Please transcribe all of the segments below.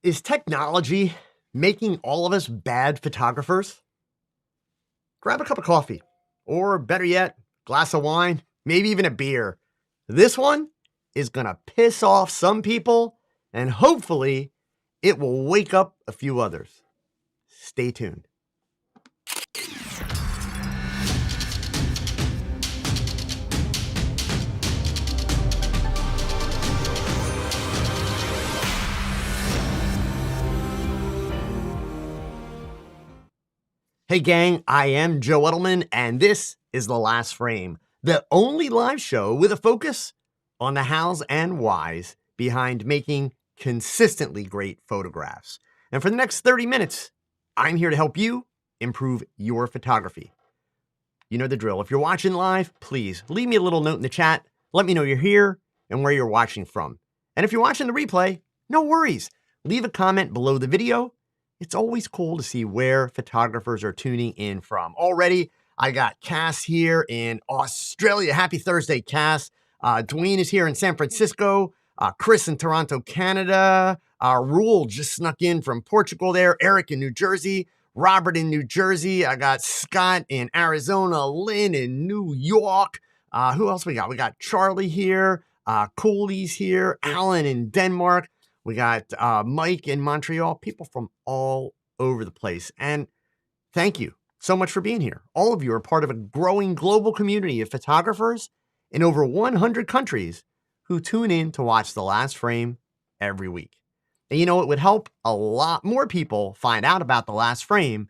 Is technology making all of us bad photographers? Grab a cup of coffee, or better yet, glass of wine, maybe even a beer. This one is going to piss off some people, and hopefully it will wake up a few others. Stay tuned. Hey gang, I am Joe Edelman, and this is The Last Frame, the only live show with a focus on the hows and whys behind making consistently great photographs. And for the next 30 minutes, I'm here to help you improve your photography. You know the drill. If you're watching live, please leave me a little note in the chat. Let me know you're here and where you're watching from. And if you're watching the replay, no worries. Leave a comment below the video. It's always cool to see where photographers are tuning in from. Already, I got Cass here in Australia. Happy Thursday, Cass. Dwayne is here in San Francisco. Chris in Toronto, Canada. Rule just snuck in from Portugal there. Eric in New Jersey. Robert in New Jersey. I got Scott in Arizona. Lynn in New York. Who else we got? We got Charlie here. Cooley's here. Alan in Denmark. We got Mike in Montreal, people from all over the place. And thank you so much for being here. All of you are part of a growing global community of photographers in over 100 countries who tune in to watch The Last Frame every week. And you know, it would help a lot more people find out about The Last Frame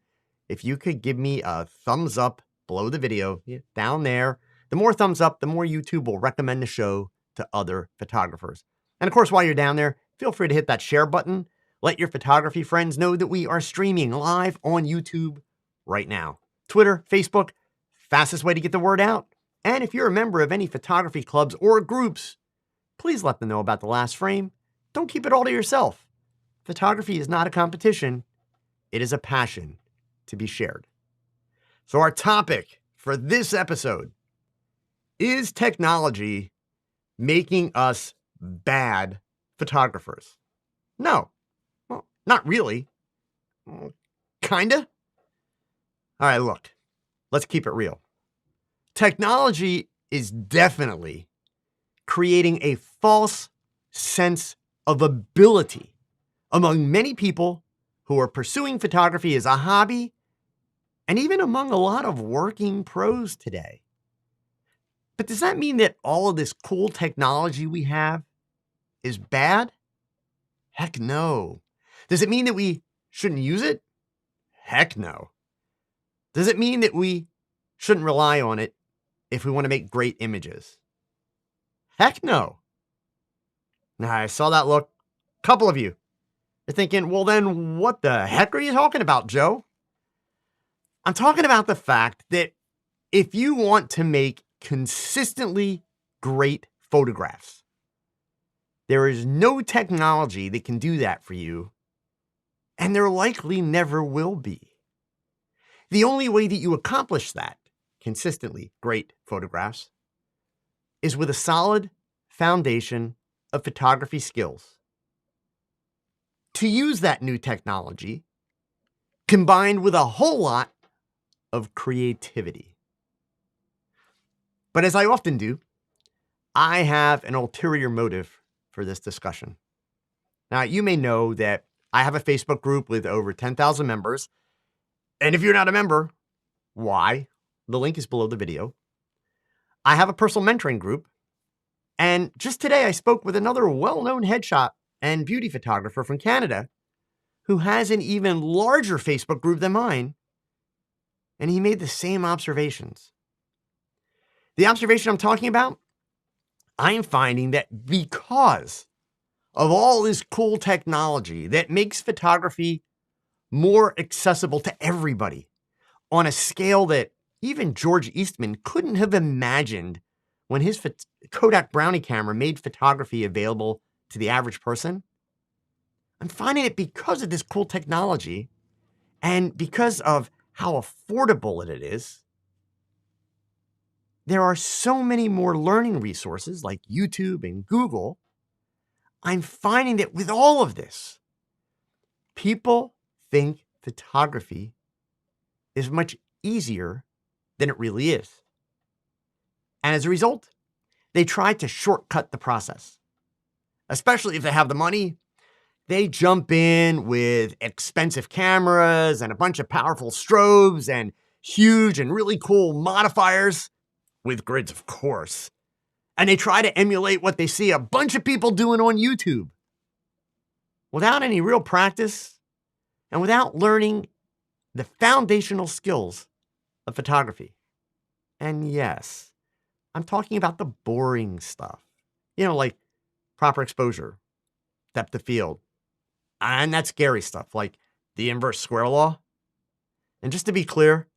if you could give me a thumbs up below the video down there. The more thumbs up, the more YouTube will recommend the show to other photographers. And of course, while you're down there, feel free to hit that share button. Let your photography friends know that we are streaming live on YouTube right now. Twitter, Facebook, fastest way to get the word out. And if you're a member of any photography clubs or groups, please let them know about The Last Frame. Don't keep it all to yourself. Photography is not a competition. It is a passion to be shared. So our topic for this episode is technology making us bad photographers? No. Well, not really. Kinda. All right, look. Let's keep it real. Technology is definitely creating a false sense of ability among many people who are pursuing photography as a hobby, and even among a lot of working pros today. But does that mean that all of this cool technology we have is bad? Heck no. Does it mean that we shouldn't use it? Heck no. Does it mean that we shouldn't rely on it if we want to make great images? Heck no. Now, I saw that look. A couple of you are thinking, well, then what the heck are you talking about, Joe? I'm talking about the fact that if you want to make consistently great photographs, there is no technology that can do that for you, and there likely never will be. The only way that you accomplish that, consistently great photographs, is with a solid foundation of photography skills. To use that new technology, combined with a whole lot of creativity. But as I often do, I have an ulterior motive for this discussion. Now, you may know that I have a Facebook group with over 10,000 members. And if you're not a member, why? The link is below the video. I have a personal mentoring group. And just today, I spoke with another well-known headshot and beauty photographer from Canada who has an even larger Facebook group than mine. And he made the same observations. The observation I'm talking about, I'm finding that because of all this cool technology that makes photography more accessible to everybody on a scale that even George Eastman couldn't have imagined when his Kodak Brownie camera made photography available to the average person, I'm finding it because of this cool technology and because of how affordable it is. There are so many more learning resources like YouTube and Google. I'm finding that with all of this, People think photography is much easier than it really is. And as a result, they try to shortcut the process. Especially if they have the money, they jump in with expensive cameras and a bunch of powerful strobes and huge and really cool modifiers, with grids, of course. And they try to emulate what they see a bunch of people doing on YouTube without any real practice and without learning the foundational skills of photography. And yes, I'm talking about the boring stuff, like proper exposure, depth of field, and that scary stuff like the inverse square law. And just to be clear,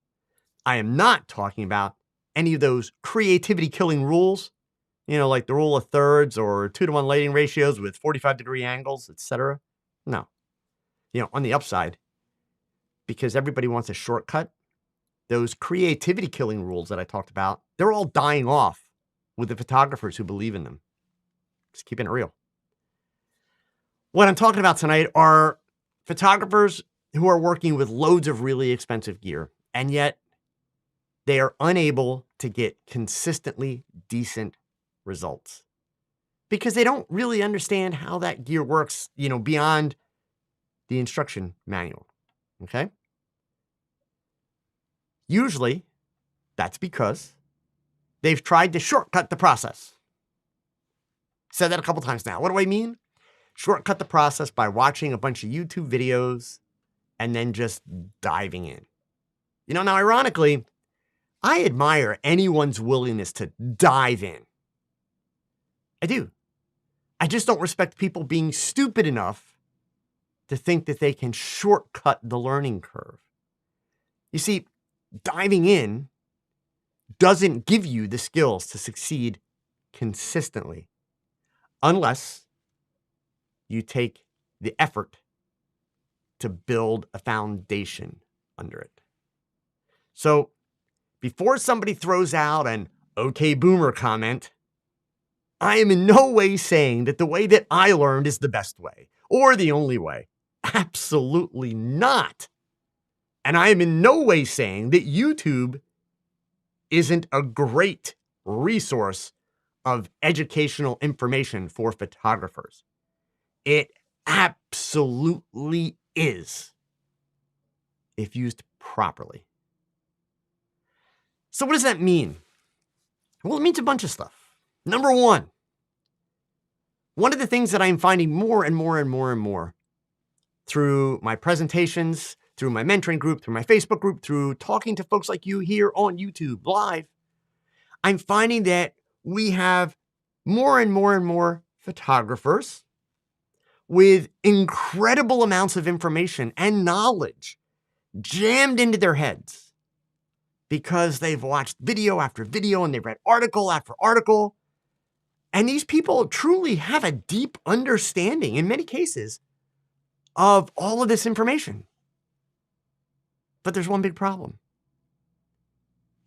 I am not talking about any of those creativity killing rules, like the rule of thirds or 2-to-1 lighting ratios with 45-degree angles, etc. No. On the upside, because everybody wants a shortcut, those creativity killing rules that I talked about, they're all dying off with the photographers who believe in them. Just keeping it real. What I'm talking about tonight are photographers who are working with loads of really expensive gear, and yet they are unable to get consistently decent results because they don't really understand how that gear works, beyond the instruction manual. Okay? Usually, that's because they've tried to shortcut the process. Said that a couple times now. What do I mean? Shortcut the process by watching a bunch of YouTube videos and then just diving in. Now, ironically, I admire anyone's willingness to dive in. I do. I just don't respect people being stupid enough to think that they can shortcut the learning curve. You see, diving in doesn't give you the skills to succeed consistently unless you take the effort to build a foundation under it. So before somebody throws out an "okay boomer" comment, I am in no way saying that the way that I learned is the best way or the only way. Absolutely not. And I am in no way saying that YouTube isn't a great resource of educational information for photographers. It absolutely is, if used properly. So what does that mean? Well, it means a bunch of stuff. Number one of the things that I'm finding more and more through my presentations, through my mentoring group, through my Facebook group, through talking to folks like you here on YouTube live, I'm finding that we have more and more photographers with incredible amounts of information and knowledge jammed into their heads because they've watched video after video and they've read article after article. And these people truly have a deep understanding, in many cases, of all of this information. But there's one big problem.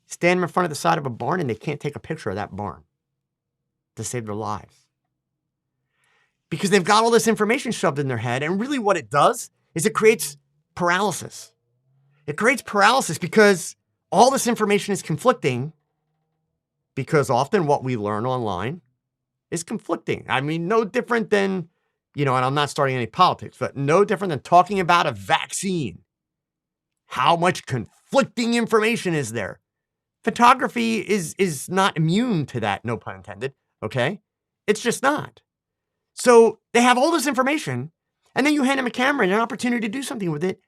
Stand in front of the side of a barn and they can't take a picture of that barn to save their lives. Because they've got all this information shoved in their head, and really what it does is it creates paralysis. It creates paralysis because all this information is conflicting, because often what we learn online is conflicting. I mean, no different than, and I'm not starting any politics, but no different than talking about a vaccine. How much conflicting information is there? Photography is not immune to that, no pun intended, okay? It's just not. So they have all this information, and then you hand them a camera and an opportunity to do something with it,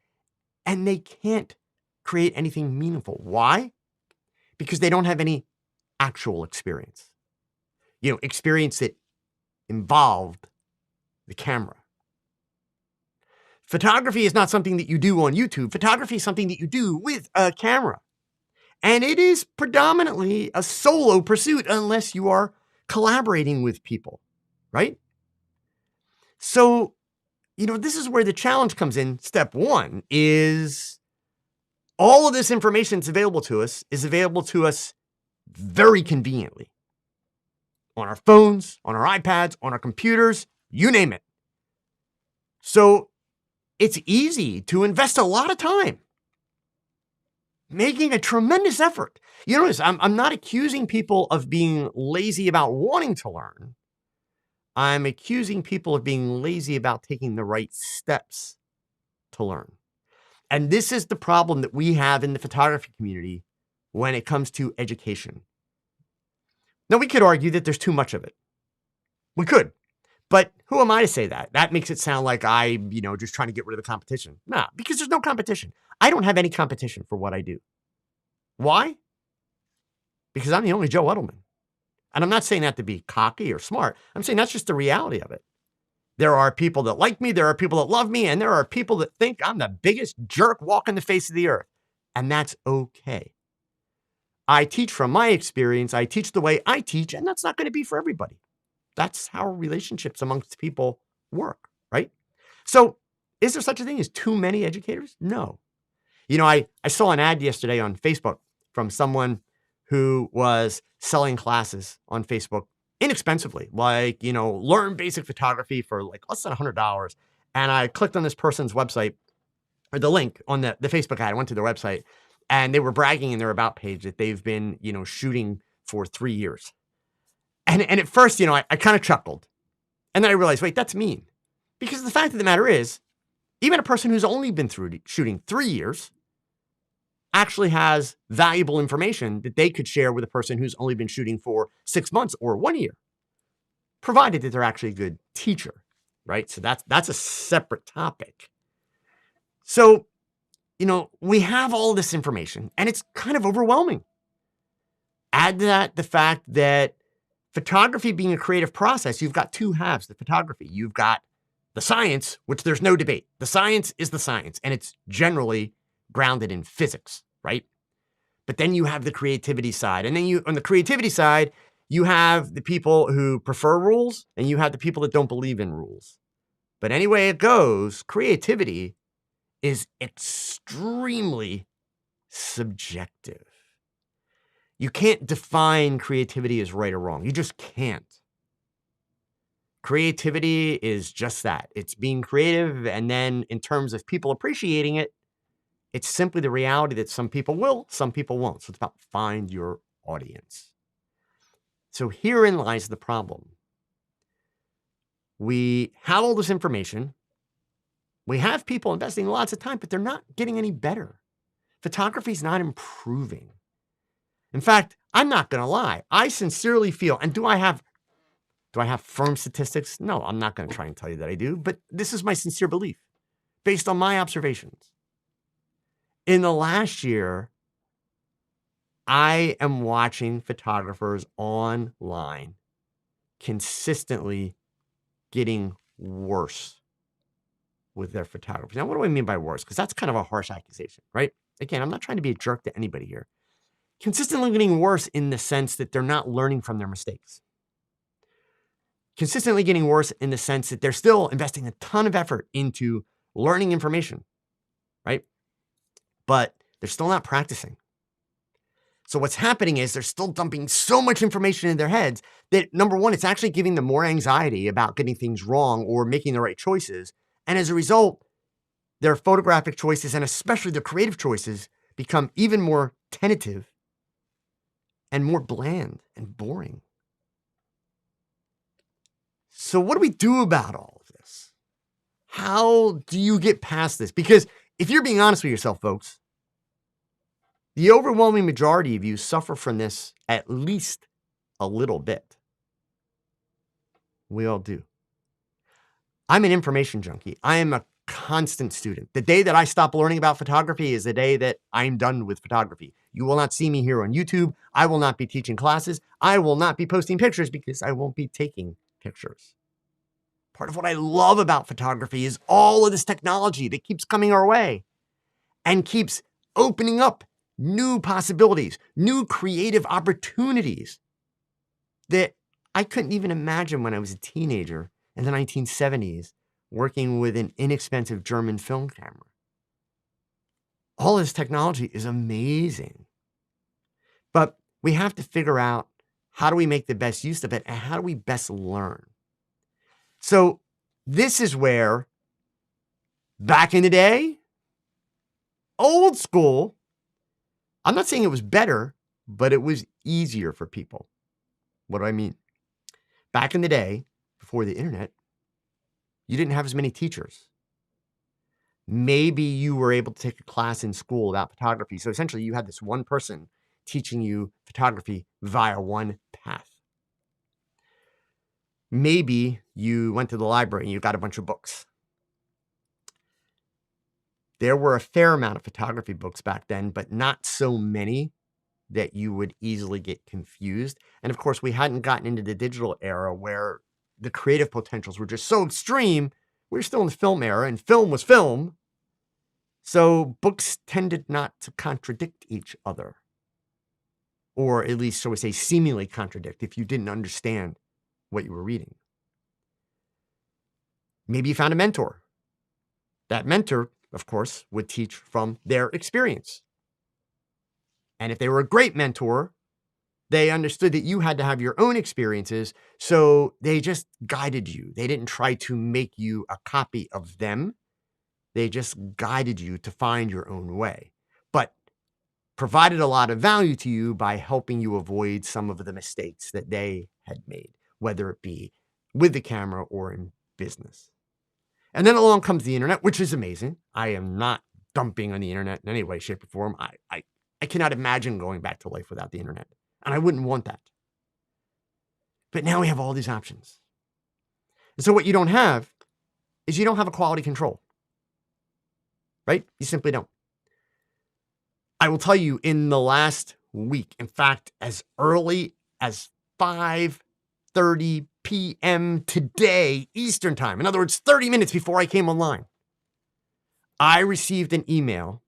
and they can't create anything meaningful. Why? Because they don't have any actual experience. Experience that involved the camera. Photography is not something that you do on YouTube. Photography is something that you do with a camera. And it is predominantly a solo pursuit unless you are collaborating with people, right? So, this is where the challenge comes in. Step one is all of this information that's available to us is available to us very conveniently. On our phones, on our iPads, on our computers, you name it. So it's easy to invest a lot of time making a tremendous effort. You notice I'm not accusing people of being lazy about wanting to learn. I'm accusing people of being lazy about taking the right steps to learn. And this is the problem that we have in the photography community when it comes to education. Now, we could argue that there's too much of it. We could. But who am I to say that? That makes it sound like just trying to get rid of the competition. Nah, because there's no competition. I don't have any competition for what I do. Why? Because I'm the only Joe Edelman. And I'm not saying that to be cocky or smart. I'm saying that's just the reality of it. There are people that like me, there are people that love me, and there are people that think I'm the biggest jerk walking the face of the earth. And that's okay. I teach from my experience. I teach the way I teach, and that's not going to be for everybody. That's how relationships amongst people work, right? So is there such a thing as too many educators? No. I saw an ad yesterday on Facebook from someone who was selling classes on Facebook inexpensively, like, learn basic photography for like less than $100. And I clicked on this person's website or the link on the Facebook ad. I went to their website and they were bragging in their about page that they've been, shooting for 3 years. And at first, I kind of chuckled. And then I realized, wait, that's mean. Because the fact of the matter is, even a person who's only been through shooting 3 years actually has valuable information that they could share with a person who's only been shooting for 6 months or 1 year, provided that they're actually a good teacher, right? So that's a separate topic. So, we have all this information and it's kind of overwhelming. Add to that the fact that photography being a creative process, you've got two halves to photography. You've got the science, which there's no debate. The science is the science, and it's generally grounded in physics, right? But then you have the creativity side. And then on the creativity side, you have the people who prefer rules and you have the people that don't believe in rules. But anyway it goes, creativity is extremely subjective. You can't define creativity as right or wrong. You just can't. Creativity is just that. It's being creative. And then in terms of people appreciating it, it's simply the reality that some people will, some people won't. So it's about find your audience. So herein lies the problem. We have all this information. We have people investing lots of time, but they're not getting any better. Photography is not improving. In fact, I'm not going to lie. I sincerely feel, and do I have firm statistics? No, I'm not going to try and tell you that I do, but this is my sincere belief based on my observations. In the last year, I am watching photographers online consistently getting worse with their photography. Now, what do I mean by worse? Because that's kind of a harsh accusation, right? Again, I'm not trying to be a jerk to anybody here. Consistently getting worse in the sense that they're not learning from their mistakes. Consistently getting worse in the sense that they're still investing a ton of effort into learning information, right? But they're still not practicing. So what's happening is they're still dumping so much information in their heads that, number one, it's actually giving them more anxiety about getting things wrong or making the right choices. And as a result, their photographic choices and especially their creative choices become even more tentative and more bland and boring. So what do we do about all of this? How do you get past this? Because if you're being honest with yourself, folks, the overwhelming majority of you suffer from this at least a little bit. We all do. I'm an information junkie. I am a constant student. The day that I stop learning about photography is the day that I'm done with photography. You will not see me here on YouTube. I will not be teaching classes. I will not be posting pictures because I won't be taking pictures. Part of what I love about photography is all of this technology that keeps coming our way and keeps opening up new possibilities, new creative opportunities that I couldn't even imagine when I was a teenager in the 1970s working with an inexpensive German film camera. All this technology is amazing, but we have to figure out how do we make the best use of it and how do we best learn? So this is where Back in the day, old school, I'm not saying it was better, but it was easier for people. What do I mean? Back in the day, before the internet, you didn't have as many teachers. Maybe you were able to take a class in school about photography. So essentially, you had this one person teaching you photography via one path. Maybe you went to the library and you got a bunch of books. There were a fair amount of photography books back then, but not so many that you would easily get confused. And of course, we hadn't gotten into the digital era where the creative potentials were just so extreme. We were still in the film era, and film was film. So books tended not to contradict each other, or at least, shall we say, seemingly contradict if you didn't understand what you were reading. Maybe you found a mentor. That mentor, of course, would teach from their experience. And if they were a great mentor, they understood that you had to have your own experiences, so they just guided you. They didn't try to make you a copy of them. They just guided you to find your own way, but provided a lot of value to you by helping you avoid some of the mistakes that they had made, whether it be with the camera or in business. And then along comes the internet, which is amazing. I am not dumping on the internet in any way, shape, or form. I cannot imagine going back to life without the internet, and I wouldn't want that. But now we have all these options. And so what you don't have is you don't have a quality control, right? You simply don't. I will tell you, in the last week, in fact, as early as 5:30 p.m. today, Eastern time, in other words, 30 minutes before I came online, I received an email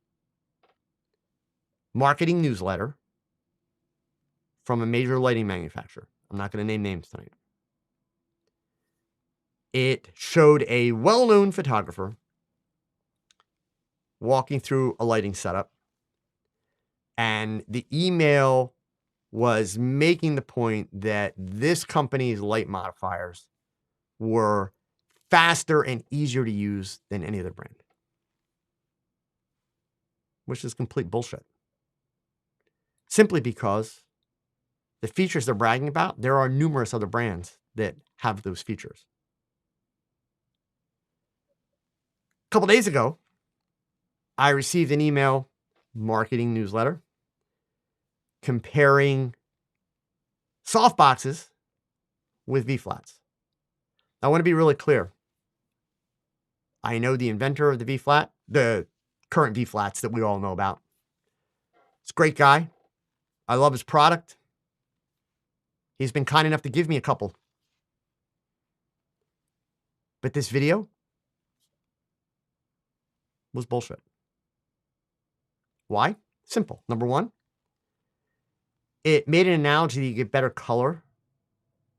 marketing newsletter from a major lighting manufacturer. I'm not going to name names tonight. It showed a well-known photographer walking through a lighting setup, and the email was making the point that this company's light modifiers were faster and easier to use than any other brand, which is complete bullshit. Simply because the features they're bragging about, there are numerous other brands that have those features. A couple days ago, I received an email marketing newsletter comparing softboxes with V-flats. I want to be really clear. I know the inventor of the V-flat, the current V-flats that we all know about. He's a great guy. I love his product. He's been kind enough to give me a couple. But this video was bullshit. Why? Simple. Number one, it made an analogy that you get better color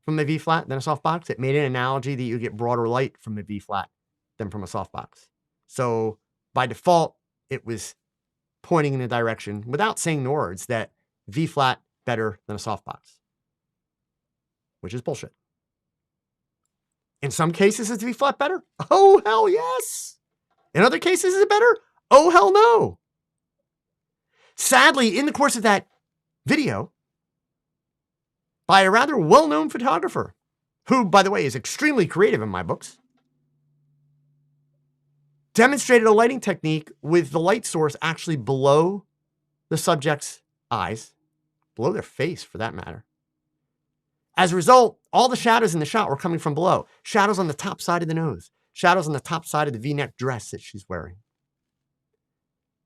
from a V-flat than a softbox. It made an analogy that you get broader light from a V-flat than from a softbox. So by default, it was pointing in the direction, without saying the words, that V-flat better than a softbox, which is bullshit. In some cases, is V-flat better? Oh, hell yes. In other cases, is it better? Oh, hell no. Sadly, in the course of that video, by a rather well-known photographer, who, by the way, is extremely creative in my books, demonstrated a lighting technique with the light source actually below the subject's eyes, below their face for that matter. As a result, all the shadows in the shot were coming from below. Shadows on the top side of the nose, shadows on the top side of the V-neck dress that she's wearing.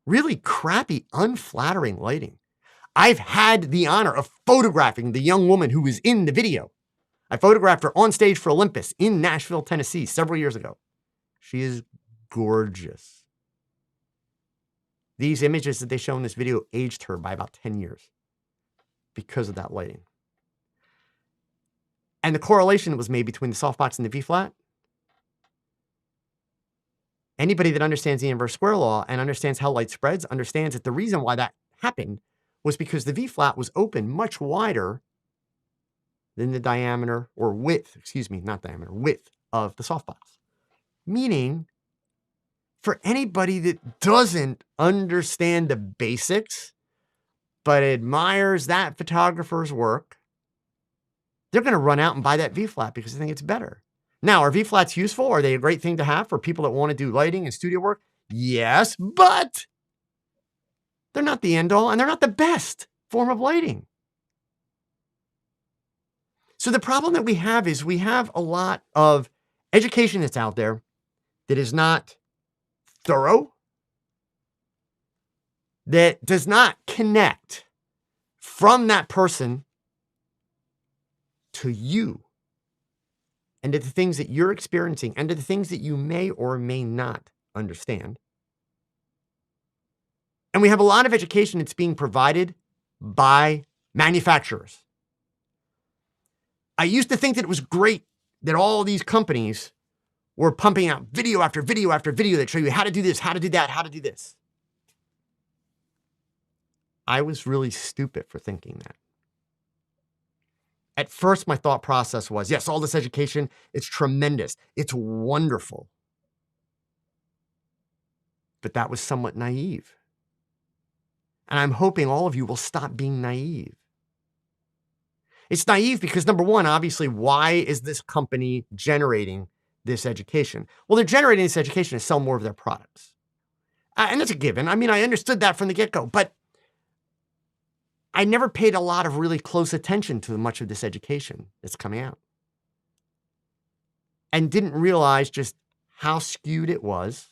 Really crappy, unflattering lighting. I've had the honor of photographing the young woman who was in the video. I photographed her on stage for Olympus in Nashville, Tennessee, several years ago. She is gorgeous. These images that they show in this video aged her by about 10 years because of that lighting. And the correlation that was made between the softbox and the V-flat, anybody that understands the inverse square law and understands how light spreads understands that the reason why that happened was because the V-flat was open much wider than the diameter or width, width of the softbox. Meaning for anybody that doesn't understand the basics, but admires that photographer's work, they're going to run out and buy that V-flat because they think it's better. Now, are V-flats useful? Are they a great thing to have for people that want to do lighting and studio work? Yes, but they're not the end all and they're not the best form of lighting. So the problem that we have is we have a lot of education that's out there that is not thorough, that does not connect from that person to you and to the things that you're experiencing and to the things that you may or may not understand. And we have a lot of education that's being provided by manufacturers. I used to think that it was great that all these companies were pumping out video after video after video that show you how to do this, how to do that, how to do this. I was really stupid for thinking that. At first, my thought process was, yes, all this education, it's tremendous. It's wonderful. But that was somewhat naive. And I'm hoping all of you will stop being naive. It's naive because, number one, obviously, why is this company generating this education? Well, they're generating this education to sell more of their products. And that's a given. I mean, I understood that from the get-go, but I never paid a lot of really close attention to much of this education that's coming out. And didn't realize just how skewed it was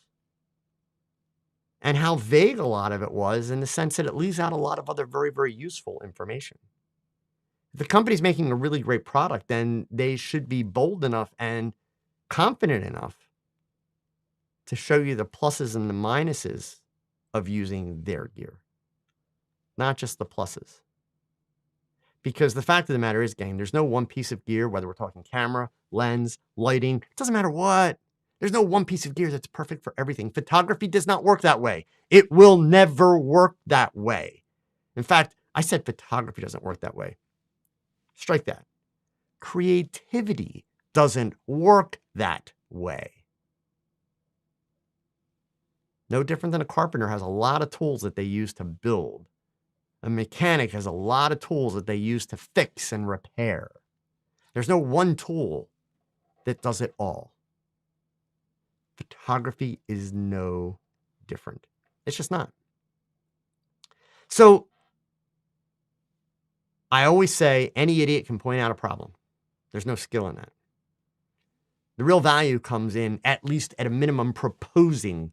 and how vague a lot of it was in the sense that it leaves out a lot of other very, very useful information. If the company's making a really great product, then they should be bold enough and confident enough to show you the pluses and the minuses of using their gear, not just the pluses. Because the fact of the matter is, gang, there's no one piece of gear, whether we're talking camera, lens, lighting, it doesn't matter what. There's no one piece of gear that's perfect for everything. Photography does not work that way. It will never work that way. In fact, I said photography doesn't work that way. Strike that. Creativity doesn't work that way. No different than a carpenter has a lot of tools that they use to build. A mechanic has a lot of tools that they use to fix and repair. There's no one tool that does it all. Photography is no different. It's just not. So I always say any idiot can point out a problem. There's no skill in that. The real value comes in, at least at a minimum, proposing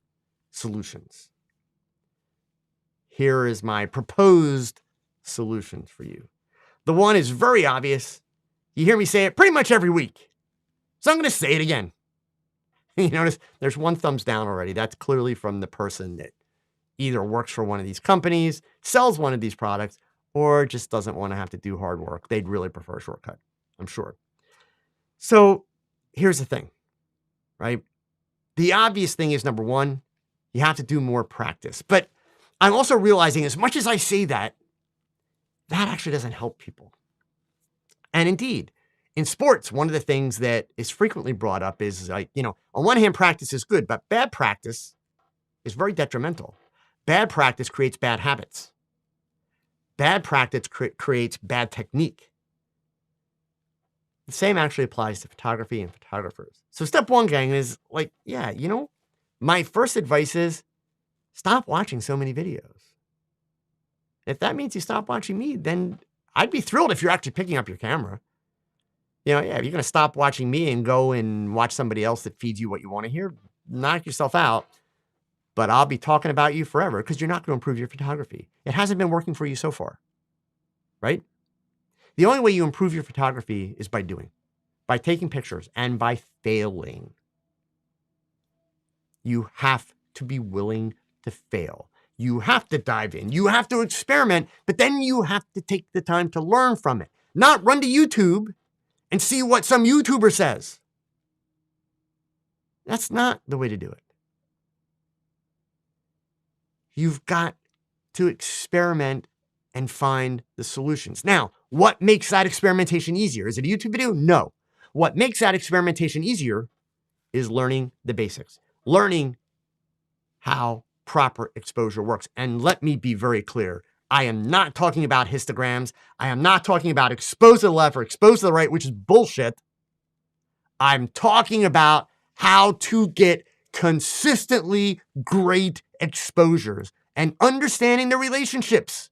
solutions. Here is my proposed solutions for you. The one is very obvious. You hear me say it pretty much every week. So I'm going to say it again. You notice there's one thumbs down already. That's clearly from the person that either works for one of these companies, sells one of these products, or just doesn't want to have to do hard work. They'd really prefer a shortcut, I'm sure. So here's the thing, right? The obvious thing is, number one, you have to do more practice. But I'm also realizing as much as I say that, that actually doesn't help people. And indeed, in sports, one of the things that is frequently brought up is like, on one hand, practice is good, but bad practice is very detrimental. Bad practice creates bad habits. Bad practice creates bad technique. The same actually applies to photography and photographers. So step one, gang, is like, my first advice is stop watching so many videos. If that means you stop watching me, then I'd be thrilled if you're actually picking up your camera. If you're going to stop watching me and go and watch somebody else that feeds you what you want to hear, knock yourself out. But I'll be talking about you forever because you're not going to improve your photography. It hasn't been working for you so far, right? The only way you improve your photography is by doing, by taking pictures and by failing. You have to be willing to fail. You have to dive in. You have to experiment, but then you have to take the time to learn from it. Not run to YouTube and see what some YouTuber says. That's not the way to do it. You've got to experiment and find the solutions. Now, what makes that experimentation easier? Is it a YouTube video? No. What makes that experimentation easier is learning the basics. Learning how proper exposure works. And let me be very clear. I am not talking about histograms. I am not talking about expose to the left or expose to the right, which is bullshit. I'm talking about how to get consistently great exposures and understanding the relationships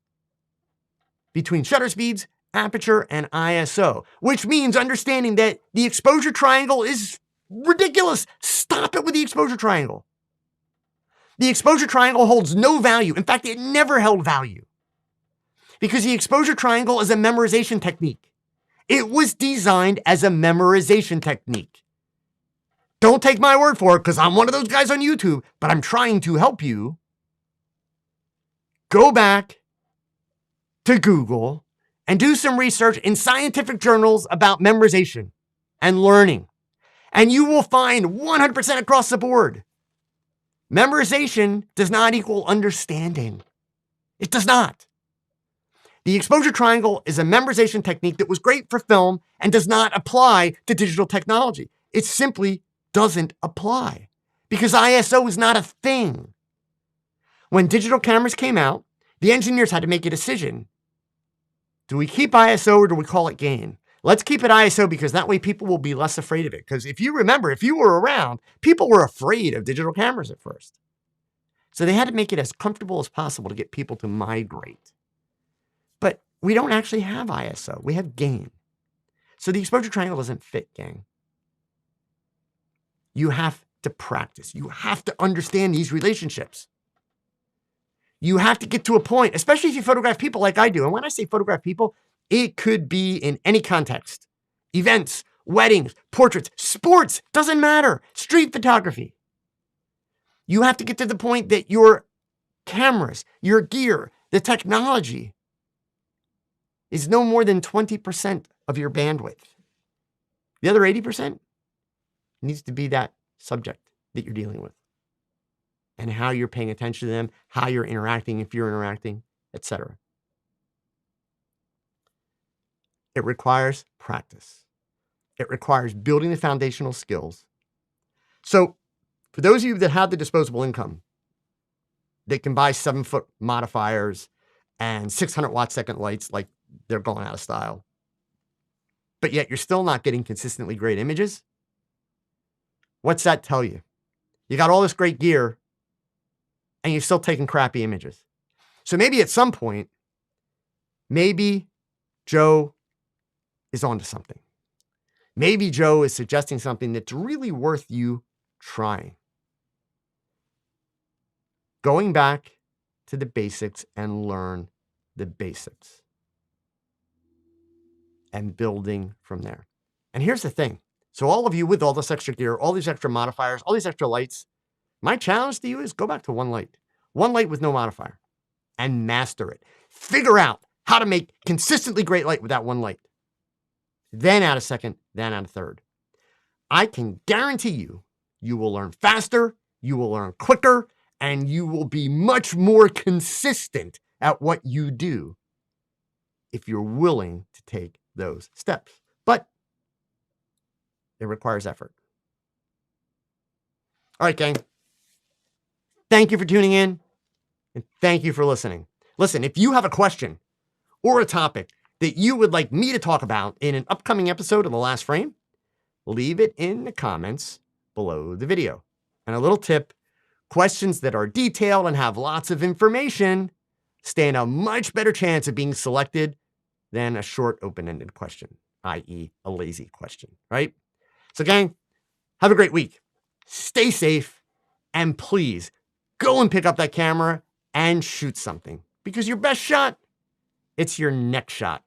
between shutter speeds, aperture, and ISO, which means understanding that the exposure triangle is ridiculous. Stop it with the exposure triangle. The exposure triangle holds no value. In fact, it never held value because the exposure triangle is a memorization technique. It was designed as a memorization technique. Don't take my word for it because I'm one of those guys on YouTube, but I'm trying to help you. Go back to Google and do some research in scientific journals about memorization and learning. And you will find 100% across the board. Memorization does not equal understanding. It does not. The exposure triangle is a memorization technique that was great for film and does not apply to digital technology. It simply doesn't apply because ISO is not a thing. When digital cameras came out, the engineers had to make a decision. Do we keep ISO or do we call it gain? Let's keep it ISO because that way people will be less afraid of it. Because if you remember, if you were around, people were afraid of digital cameras at first. So they had to make it as comfortable as possible to get people to migrate. But we don't actually have ISO. We have gain. So the exposure triangle doesn't fit, gang. You have to practice. You have to understand these relationships. You have to get to a point, especially if you photograph people like I do. And when I say photograph people, it could be in any context. Events, weddings, portraits, sports, doesn't matter. Street photography. You have to get to the point that your cameras, your gear, the technology is no more than 20% of your bandwidth. The other 80% needs to be that subject that you're dealing with and how you're paying attention to them, how you're interacting, if you're interacting, etc. It requires practice. It requires building the foundational skills. So for those of you that have the disposable income, they can buy 7-foot modifiers and 600 watt second lights like they're going out of style. But yet you're still not getting consistently great images. What's that tell you? You got all this great gear and you're still taking crappy images. So maybe at some point, maybe Joe is onto something. Maybe Joe is suggesting something that's really worth you trying. Going back to the basics and learn the basics. And building from there. And here's the thing. So all of you with all this extra gear, all these extra modifiers, all these extra lights, my challenge to you is go back to one light with no modifier and master it. Figure out how to make consistently great light with that one light. Then add a second, then add a third. I can guarantee you, you will learn faster, you will learn quicker, and you will be much more consistent at what you do if you're willing to take those steps. But it requires effort. All right, gang. Thank you for tuning in, and thank you for listening. Listen, if you have a question or a topic that you would like me to talk about in an upcoming episode of The Last Frame, leave it in the comments below the video. And a little tip, questions that are detailed and have lots of information stand a much better chance of being selected than a short open-ended question, i.e. a lazy question, right? So gang, have a great week. Stay safe, and please go and pick up that camera and shoot something because your best shot, it's your next shot.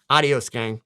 Adios, gang.